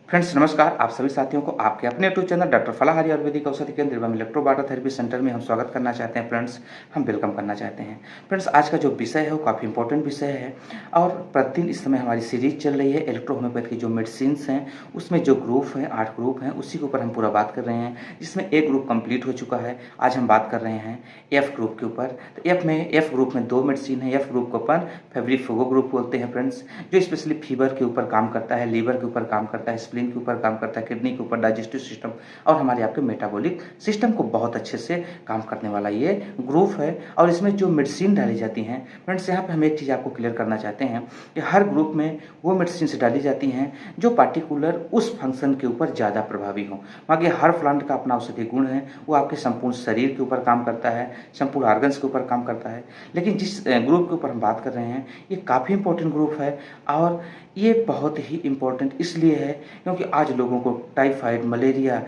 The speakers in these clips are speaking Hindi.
फ्रेंड्स नमस्कार। आप सभी साथियों को आपके अपने यूट्यूब चैनल डॉक्टर फलाहारी आयुर्वेदिक औषधि केंद्र एवं इलेक्ट्रोबायोथेरेपी सेंटर में हम स्वागत करना चाहते हैं। फ्रेंड्स हम वेलकम करना चाहते हैं। फ्रेंड्स आज का जो विषय है वो काफ़ी इंपॉर्टेंट विषय है और प्रतिदिन इस समय हमारी सीरीज चल रही है इलेक्ट्रो होम्योपैथ की जो मेडिसिन्स हैं उसमें जो ग्रुप हैं 8 ग्रुप हैं उसी के ऊपर हम पूरा बात कर रहे हैं, जिसमें एक ग्रुप कंप्लीट हो चुका है। आज हम बात कर रहे हैं एफ ग्रुप के ऊपर। तो एफ ग्रुप में 2 मेडिसिन है। एफ ग्रुप को अपन फेब्रिफोगो ग्रुप बोलते हैं फ्रेंड्स, जो स्पेशली फीवर के ऊपर काम करता है, लीवर के ऊपर काम करता है, स्प्लीन के ऊपर काम करता है, किडनी के ऊपर, डाइजेस्टिव सिस्टम और हमारे आपके मेटाबॉलिक सिस्टम को बहुत अच्छे से काम करने वाला ये ग्रुप है। और इसमें जो मेडिसिन डाली जाती हैं फ्रेंड्स, यहाँ पे हम एक चीज़ आपको क्लियर करना चाहते हैं कि हर ग्रुप में वो मेडिसिन से डाली जाती हैं जो पार्टिकुलर उस फंक्शन के ऊपर ज़्यादा प्रभावी हो। बाकी हर प्लांट का अपना औषधि गुण है, वो आपके संपूर्ण शरीर के ऊपर काम करता है, संपूर्ण ऑर्गन्स के ऊपर काम करता है। लेकिन जिस ग्रुप के ऊपर हम बात कर रहे हैं ये काफ़ी इंपॉर्टेंट ग्रुप है और ये बहुत ही इम्पोर्टेंट इसलिए है क्योंकि आज लोगों को टाइफाइड, मलेरिया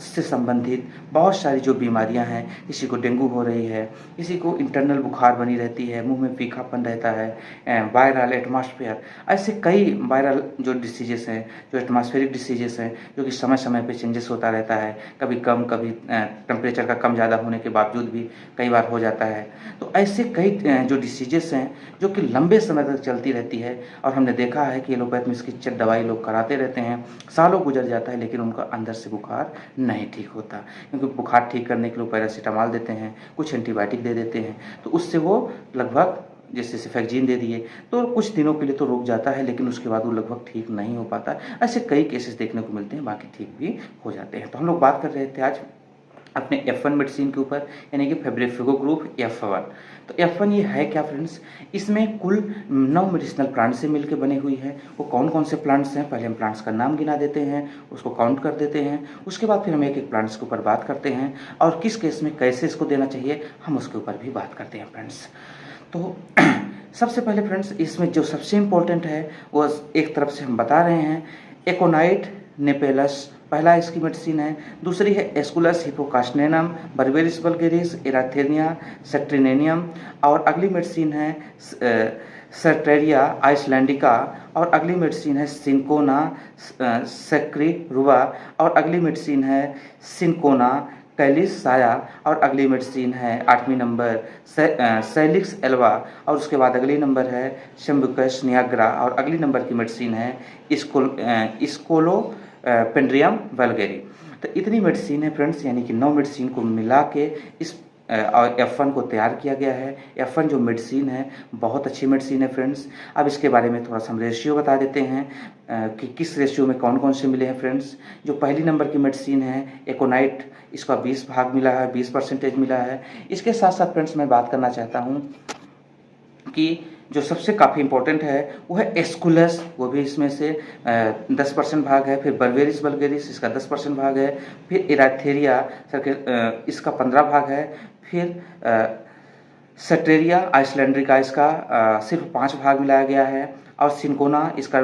से संबंधित बहुत सारी जो बीमारियां हैं, किसी को डेंगू हो रही है, किसी को इंटरनल बुखार बनी रहती है, मुंह में फीकापन रहता है, वायरल एटमॉस्फेयर, ऐसे कई वायरल जो डिसीजेस हैं, जो एटमॉस्फेरिक डिसीजेस हैं, जो कि समय समय पे चेंजेस होता रहता है, कभी कम कभी टेम्परेचर का कम ज़्यादा होने के बावजूद भी कई बार हो जाता है। तो ऐसे कई जो डिसीजेस हैं जो कि लंबे समय तक चलती रहती है और हमने देखा है कि एलोपैथ में इसकी दवाई लोग कराते रहते हैं, सालों गुजर जाता है लेकिन उनका अंदर से बुखार नहीं ठीक होता, क्योंकि बुखार ठीक करने के लिए पैरासीटामॉल देते हैं, कुछ एंटीबायोटिक दे देते हैं, तो उससे वो लगभग जैसे सिफेक्जिन दे दिए तो कुछ दिनों के लिए तो रुक जाता है लेकिन उसके बाद वो लगभग ठीक नहीं हो पाता। ऐसे कई केसेस देखने को मिलते हैं, बाकी ठीक भी हो जाते हैं। तो हम लोग बात कर रहे थे आज अपने F1 मेडिसिन के ऊपर, यानी कि फेब्रिफोगो ग्रुप F1। तो F1 ये है क्या फ्रेंड्स, इसमें कुल 9 मेडिसिनल प्लांट से मिलकर बनी हुई है। वो कौन कौन से प्लांट्स हैं, पहले हम प्लांट्स का नाम गिना देते हैं, उसको काउंट कर देते हैं, उसके बाद फिर हम एक एक प्लांट्स के ऊपर बात करते हैं और किस केस में कैसे इसको देना चाहिए हम उसके ऊपर भी बात करते हैं फ्रेंड्स। तो सबसे पहले फ्रेंड्स इसमें जो सबसे इम्पोर्टेंट है वो एक तरफ से हम बता रहे हैं एकोनाइट नेपेलस, पहला इसकी मेडिसिन है। दूसरी है एस्कुलस हिपोकास्नेनम, बर्बेरिस वल्गेरिस, एराथेनिया, सेट्रिनेनियम और अगली मेडिसिन है सर्टेरिया आइसलैंडिका और अगली मेडिसिन है सिंकोना सेक्रिरुआ और अगली मेडिसिन है सिंकोना कैलिस साया और अगली मेडिसिन है 8वीं नंबर सैलिक्स एल्वा और उसके बाद अगली नंबर है शम्बुकस नियाग्रा और अगली नंबर की मेडिसिन है इस्कोलो पेंड्रियम वल्गेरी। तो इतनी मेडिसिन है फ्रेंड्स, यानी कि 9 मेडिसिन को मिला के इस F1 को तैयार किया गया है। F1 जो मेडिसिन है बहुत अच्छी मेडिसिन है फ्रेंड्स। अब इसके बारे में थोड़ा सा हम रेशियो बता देते हैं कि किस रेशियो में कौन कौन से मिले हैं फ्रेंड्स। जो पहली नंबर की मेडिसिन है एकोनाइट, इसका 20 भाग मिला है, 20% मिला है। इसके साथ साथ फ्रेंड्स मैं बात करना चाहता हूँ कि जो सबसे काफ़ी इंपॉर्टेंट है वो है एस्कुलस, वो भी इसमें से 10% भाग है। फिर बर्बेरिस वल्गेरिस, इसका 10% भाग है। फिर इराथेरिया इसका 15 भाग है। फिर सटेरिया आइसलैंड्रिका, इसका सिर्फ 5 भाग मिलाया गया है और सिंकोना इसका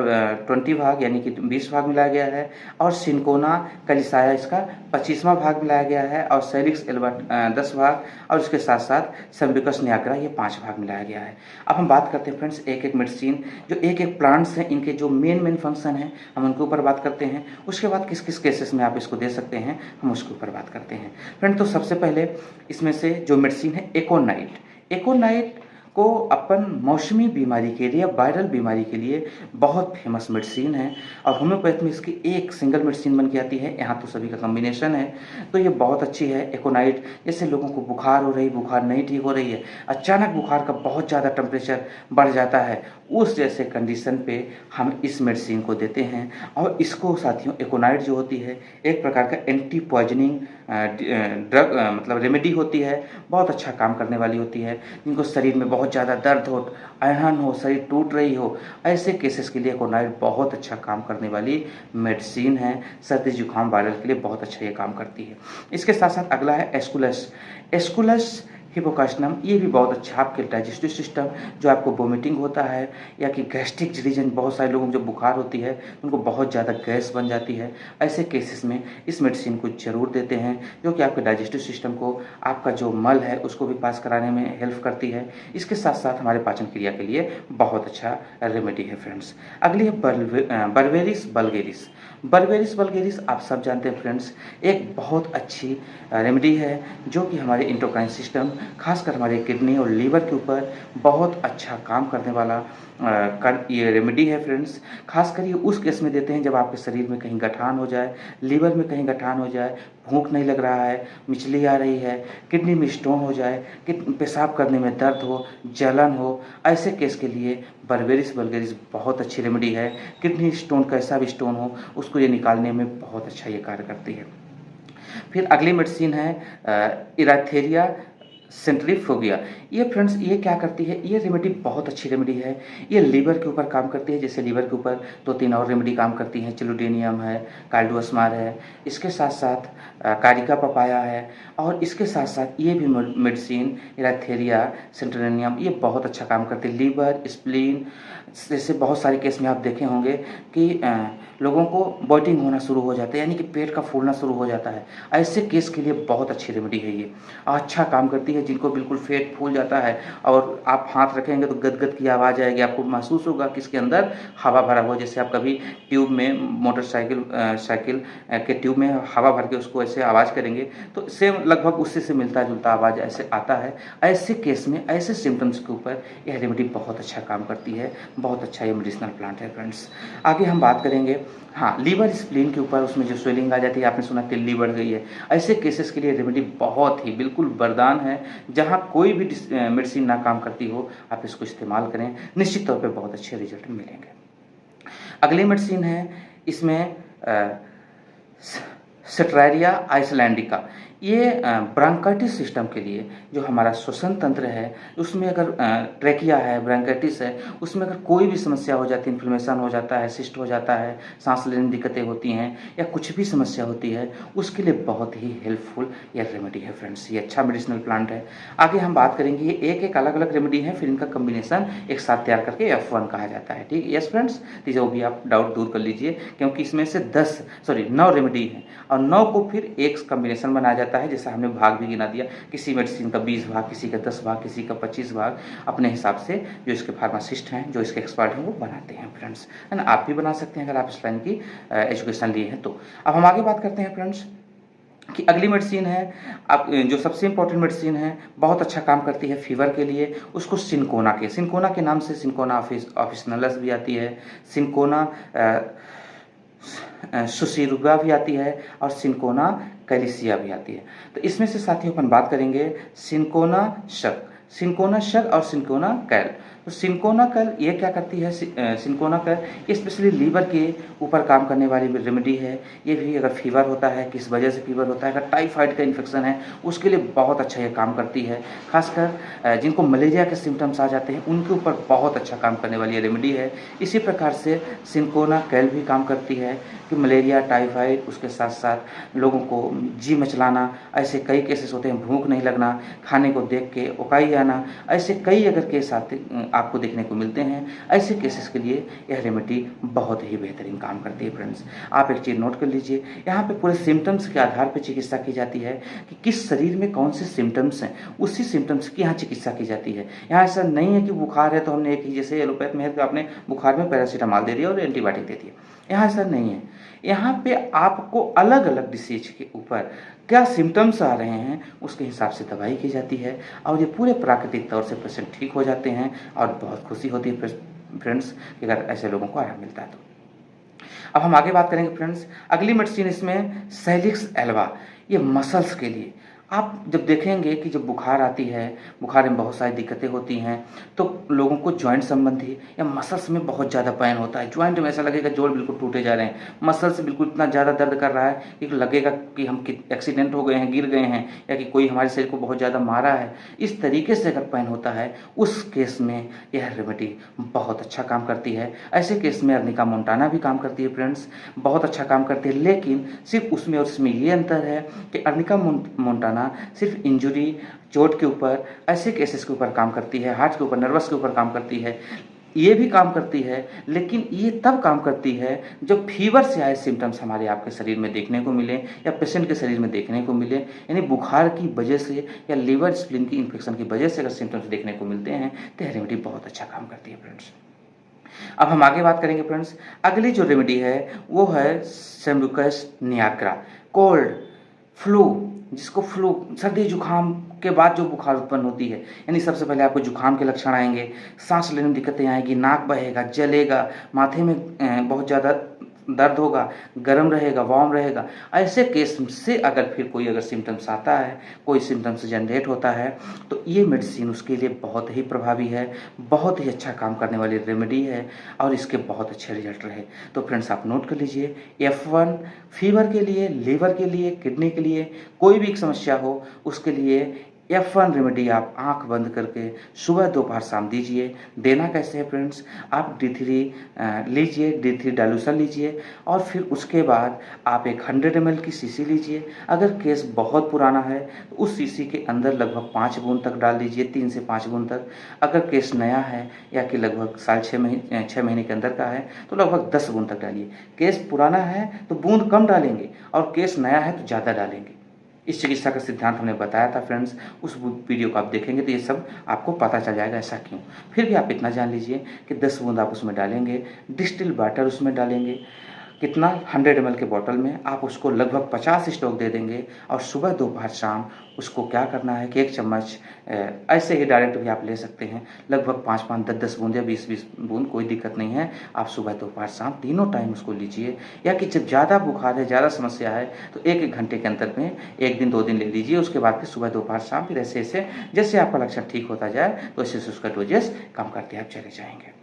20 भाग यानी कि 20 भाग मिलाया गया है और सिंकोना कैलिसाया इसका 25वां भाग मिलाया गया है और सैलिक्स एल्वा 10 भाग और उसके साथ साथ सैम्बिकस नियाग्रा ये 5 भाग मिलाया गया है। अब हम बात करते हैं फ्रेंड्स एक एक मेडिसिन, जो एक एक प्लांट्स हैं इनके जो मेन फंक्शन हैं हम उनके ऊपर बात करते हैं। उसके बाद किस किस केसेस में आप इसको दे सकते हैं हम उसके ऊपर बात करते हैं फ्रेंड। तो सबसे पहले इसमें से जो मेडिसिन है एकोनाइट, एकोनाइट को अपन मौसमी बीमारी के लिए, वायरल बीमारी के लिए बहुत फेमस मेडिसिन है और होम्योपैथ में इसकी एक सिंगल मेडिसिन बन के आती है, यहाँ तो सभी का कॉम्बिनेशन है। तो ये बहुत अच्छी है एकोनाइट। जैसे लोगों को बुखार हो रही, बुखार नहीं ठीक हो रही है, अचानक बुखार का बहुत ज़्यादा टेम्परेचर बढ़ जाता है, उस जैसे कंडीशन पे हम इस मेडिसिन को देते हैं। और इसको साथियों एकोनाइट जो होती है एक प्रकार का एंटी पॉइजनिंग ड्रग मतलब रेमेडी होती है, बहुत अच्छा काम करने वाली होती है। जिनको शरीर में बहुत ज़्यादा दर्द हो, अड़हन हो, शरीर टूट रही हो, ऐसे केसेस के लिए एकोनाइट बहुत अच्छा काम करने वाली मेडिसिन है। सर्दी जुकाम वायरल के लिए बहुत अच्छा ये काम करती है। इसके साथ साथ अगला है एस्कुलस, एस्कुलस हिपोकास्टिनम, ये भी बहुत अच्छा आपके डाइजेस्टिव सिस्टम, जो आपको वोमिटिंग होता है या कि गैस्ट्रिक रीजन, बहुत सारे लोगों को जब बुखार होती है उनको बहुत ज़्यादा गैस बन जाती है, ऐसे केसेस में इस मेडिसिन को ज़रूर देते हैं, जो कि आपके डाइजेस्टिव सिस्टम को, आपका जो मल है उसको भी पास कराने में हेल्प करती है। इसके साथ साथ हमारे पाचन क्रिया के लिए बहुत अच्छा रेमेडी है फ्रेंड्स। अगली है बर्बेरिस बल्गेरिस। बर्बेरिस बल्गेरिस आप सब जानते हैं फ्रेंड्स, एक बहुत अच्छी रेमेडी है, जो कि हमारे इंडोक्राइन सिस्टम, खासकर हमारे किडनी और लीवर के ऊपर बहुत अच्छा काम करने वाला ये रेमेडी है फ्रेंड्स। खासकर ये उस केस में देते हैं जब आपके शरीर में कहीं गठान हो जाए, लीवर में कहीं गठान हो जाए, भूख नहीं लग रहा है, मिचली आ रही है, किडनी में स्टोन हो जाए, कि पेशाब करने में दर्द हो, जलन हो, ऐसे केस के लिए बर्बेरिस बल्गेरिस बहुत अच्छी रेमेडी है। किडनी स्टोन, कैसा भी स्टोन हो, उसको ये निकालने में बहुत अच्छा ये कार्य करती है। फिर अगली मेडिसिन है इराथेरिया सेंट्रीफ्यूगा। ये फ्रेंड्स, ये क्या करती है, ये रेमेडी बहुत अच्छी रेमेडी है। ये लीवर के ऊपर काम करती है, जैसे लीवर के ऊपर 2-3 और रेमेडी काम करती हैं, चिलोडेनियम है, कार्डोस्मार है, इसके साथ साथ कारिका पपाया है, और इसके साथ साथ ये भी मेडिसिन इराथेरिया सेंट्रेनियम, ये बहुत अच्छा काम करती है। लीवर, स्प्लीन, जैसे बहुत सारे केस में आप देखे होंगे कि लोगों को बॉइटिंग होना शुरू हो जाता है, यानी कि पेट का फूलना शुरू हो जाता है, ऐसे केस के लिए बहुत अच्छी रेमेडी है ये। अच्छा काम करती है, जिनको बिल्कुल पेट फूल जाता है और आप हाथ रखेंगे तो गदगद की आवाज़ आएगी, आपको महसूस होगा कि इसके अंदर हवा भरा हुआ, जैसे आप कभी ट्यूब में मोटरसाइकिल साइकिल के ट्यूब में हवा भर के उसको ऐसे आवाज़ करेंगे तो सेम लगभग उससे से मिलता जुलता आवाज़ ऐसे आता है। ऐसे केस में, ऐसे सिम्टम्स के ऊपर यह रेमेडी बहुत अच्छा काम करती है, बहुत अच्छा ये मेडिसिनल प्लांट है फ्रेंड्स। आगे हम बात करेंगे, हाँ, लीवर स्प्लीन के ऊपर, उसमें जो स्वेलिंग आ जाती है, आपने सुना तिल्ली बढ़ गई है, ऐसे केसेस के लिए रेमेडी बहुत ही बिल्कुल वरदान है। जहाँ कोई भी मेडिसिन ना काम करती हो, आप इसको इस्तेमाल करें, निश्चित तौर पे बहुत अच्छे रिजल्ट मिलेंगे। अगली मेडिसिन है, इसमें सेट्रारिया आइसलैंडिका। ये ब्रांकाइटिस सिस्टम के लिए, जो हमारा श्वसन तंत्र है उसमें अगर ट्रेकिया है, ब्रांकाइटिस है, उसमें अगर कोई भी समस्या हो जाती है, इन्फ्लेमेशन हो जाता है, सिस्ट हो जाता है, सांस लेने में दिक्कतें होती हैं, या कुछ भी समस्या होती है, उसके लिए बहुत ही हेल्पफुल यह रेमेडी है फ्रेंड्स। ये अच्छा मेडिसिनल प्लांट है। आगे हम बात करेंगे, ये एक एक अलग अलग रेमेडी है, फिर इनका कम्बिनेशन एक साथ तैयार करके F1 कहा जाता है, ठीक है। यस फ्रेंड्स, तो जो भी आप डाउट दूर कर लीजिए, क्योंकि इसमें से 9 रेमेडी हैं और 9 को फिर एक कम्बिनेशन बनाया जाता है, जैसा हमने भाग भी गिना दिया, किसी मेडिसिन का 20 भाग, किसी का 10 भाग, किसी का 25 भाग, अपने हिसाब से जो इसके फार्मासिस्ट हैं, जो इसके एक्सपर्ट हैं, वो बनाते हैं फ्रेंड्स, है ना। आप भी बना सकते हैं अगर आप इस लाइन की एजुकेशन लिए हैं तो। अब हम आगे बात करते हैं फ्रेंड्स कि अगली मेडिसिन है, आप जो सबसे इम्पोर्टेंट मेडिसिन है, बहुत अच्छा काम करती है फीवर के लिए, उसको सिनकोना के नाम से सिनकोना ऑफिसनलस भी आती है, सिनकोना सुसीरुगा भी आती है, और सिनकोना कैलिसिया भी आती है। तो इसमें से साथियों अपन बात करेंगे सिनकोना शक और सिनकोना कैल। तो सिनकोना कैल ये क्या करती है, सिनकोना कैल स्पेशली लीवर के ऊपर काम करने वाली रेमेडी है। ये भी अगर फीवर होता है, किस वजह से फीवर होता है, अगर टाइफाइड का इन्फेक्शन है, उसके लिए बहुत अच्छा ये काम करती है। खासकर जिनको मलेरिया के सिम्टम्स आ जाते हैं, उनके ऊपर बहुत अच्छा काम करने वाली ये रेमेडी है। इसी प्रकार से सिनकोना कैल भी काम करती है कि मलेरिया, टाइफाइड, उसके साथ साथ लोगों को जी मचलाना, ऐसे कई केसेस होते हैं, भूख नहीं लगना, खाने को देख के उकाई आना, ऐसे कई अगर केस आते आपको देखने को मिलते हैं, ऐसे केसेस के लिए यह रेमेडी बहुत ही बेहतरीन काम करती है फ्रेंड्स। आप एक चीज़ नोट कर लीजिए, यहाँ पे पूरे सिम्टम्स के आधार पर चिकित्सा की जाती है कि किस शरीर में कौन से सिम्टम्स हैं, उसी सिम्टम्स की यहाँ चिकित्सा की जाती है। यहाँ ऐसा नहीं है कि बुखार है तो हमने एक ही, जैसे एलोपैथ में है तो आपने बुखार में पैरासीटामॉल दे दिया और एंटीबायोटिक दे दिया, यहाँ ऐसा नहीं है। यहाँ पे आपको अलग अलग डिसीज के ऊपर क्या सिम्टम्स आ रहे हैं, उसके हिसाब से दवाई की जाती है, और ये पूरे प्राकृतिक तौर से पेशेंट ठीक हो जाते हैं, और बहुत खुशी होती है फ्रेंड्स कि अगर ऐसे लोगों को आराम मिलता है तो। अब हम आगे बात करेंगे फ्रेंड्स, अगली मेडिसिन इसमें सैलिक्स एल्वा, ये मसल्स के लिए। आप जब देखेंगे कि जब बुखार आती है, बुखार में बहुत सारी दिक्कतें होती हैं, तो लोगों को जॉइंट संबंधी या मसल्स में बहुत ज़्यादा पेन होता है, जॉइंट में ऐसा लगेगा जोड़ बिल्कुल टूटे जा रहे हैं, मसल्स बिल्कुल इतना ज़्यादा दर्द कर रहा है कि लगेगा कि हम एक्सीडेंट हो गए हैं, गिर गए हैं, या कि कोई हमारे शरीर को बहुत ज़्यादा मारा है, इस तरीके से अगर पेन होता है, उस केस में यह रेमेडी बहुत अच्छा काम करती है। ऐसे केस में अर्निका मोंटाना भी काम करती है फ्रेंड्स, बहुत अच्छा काम करती है, लेकिन सिर्फ उसमें और इसमें ये अंतर है कि अर्निका मोंटाना दवाना सिर्फ इंजरी, चोट के ऊपर, ऐसे केसेस के ऊपर काम करती है, हार्ट के ऊपर, नर्वस के ऊपर काम करती है, ये भी काम करती है, लेकिन ये तब काम करती है जब फीवर से आए सिम्टम्स हमारे आपके शरीर में देखने को मिले या पेशेंट के शरीर में देखने को मिले, यानी बुखार की वजह से या लिवर स्प्लीन की इन्फेक्शन की वजह से अगर सिम्टम्स देखने को मिलते हैं तो यह रेमेडी बहुत अच्छा काम करती है फ्रेंड्स। अब हम आगे बात करेंगे फ्रेंड्स। अगली जो रेमेडी है वो है सेम्बुकस निग्रा, कोल्ड, फ्लू, जिसको फ्लू सर्दी जुकाम के बाद जो बुखार उत्पन्न होती है, यानी सबसे पहले आपको जुकाम के लक्षण आएंगे, सांस लेने में दिक्कतें आएंगी, नाक बहेगा, जलेगा, माथे में बहुत ज़्यादा दर्द होगा, गर्म रहेगा, वार्म रहेगा। ऐसे केस से अगर फिर कोई अगर सिम्टम्स आता है, कोई सिम्टम्स जनरेट होता है, तो ये मेडिसिन उसके लिए बहुत ही प्रभावी है, बहुत ही अच्छा काम करने वाली रेमेडी है और इसके बहुत अच्छे रिजल्ट रहे। तो फ्रेंड्स आप नोट कर लीजिए, F1 फीवर के लिए, लीवर के लिए, किडनी के लिए, कोई भी समस्या हो उसके लिए F1 रेमेडी आप आंख बंद करके सुबह, दोपहर, शाम दीजिए। देना कैसे है फ्रेंड्स, आप D3 लीजिए, D3 डाइल्यूशन लीजिए और फिर उसके बाद आप एक 100 ml की शीशी लीजिए। अगर केस बहुत पुराना है तो उस शीशी के अंदर लगभग 5 बूंद तक डाल दीजिए, 3 से 5 बूंद तक। अगर केस नया है या कि लगभग साल 6 महीने के अंदर का है तो लगभग 10 बूंद तक डालिए। केस पुराना है तो बूंद कम डालेंगे और केस नया है तो ज़्यादा डालेंगे। इस चिकित्सा का सिद्धांत हमने बताया था फ्रेंड्स, उस वीडियो को आप देखेंगे तो ये सब आपको पता चल जाएगा ऐसा क्यों। फिर भी आप इतना जान लीजिए कि 10 बूंद आप उसमें डालेंगे, डिस्टिल वाटर उसमें डालेंगे, कितना 100 ml के बॉटल में आप उसको लगभग 50 स्टॉक दे देंगे और सुबह, दोपहर, शाम उसको क्या करना है कि 1 चम्मच ऐसे ही डायरेक्ट भी आप ले सकते हैं, लगभग 5-5, 10-10 बूंद या 20-20 बूंद, कोई दिक्कत नहीं है। आप सुबह, दोपहर, शाम तीनों टाइम उसको लीजिए, या कि जब ज़्यादा बुखार है, ज़्यादा समस्या है तो 1-1 घंटे के अंतर में 1 दिन 2 दिन ले लीजिए। उसके बाद फिर सुबह, दोपहर, शाम फिर ऐसे ऐसे जैसे आपका लक्षण ठीक होता जाए तो ऐसे उसका डोजेस कम करते आप चले जाएंगे।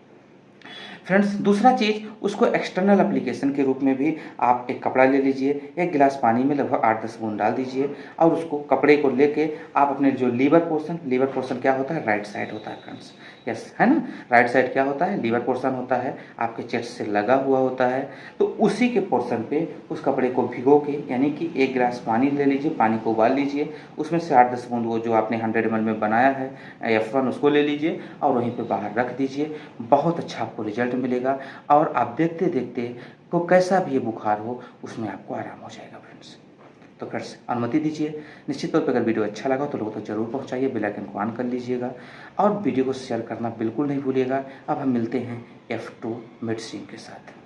फ्रेंड्स दूसरा चीज़, उसको एक्सटर्नल एप्लीकेशन के रूप में भी आप एक कपड़ा ले लीजिए, 1 गिलास पानी में लगभग 8-10 बूंद डाल दीजिए और उसको कपड़े को लेके आप अपने जो लीवर पोर्शन क्या होता है, राइट साइड होता है फ्रेंड्स, यस है ना, राइट साइड क्या होता है, लीवर पोर्शन होता है, आपके चेस्ट से लगा हुआ होता है। तो उसी के पोर्शन पे उस कपड़े को भिगो के, यानी कि 1 गिलास पानी ले लीजिए, पानी को उबाल लीजिए, उसमें से 8-10 बूंद वो जो आपने 100 ml में बनाया है F1 उसको ले लीजिए और वहीं पे बाहर रख दीजिए। बहुत अच्छा आपको रिजल्ट मिलेगा और आप देखते देखते को कैसा भी ये बुखार हो उसमें आपको आराम हो जाएगा फ्रेंड्स। तो फ्रेंड्स अनुमति दीजिए, निश्चित तौर पर अगर वीडियो अच्छा लगा तो लोगों तक जरूर पहुंचाइए, बेल आइकन को ऑन कर लीजिएगा और वीडियो को शेयर करना बिल्कुल नहीं भूलिएगा। अब हम मिलते हैं F2 मेडिसिन के साथ।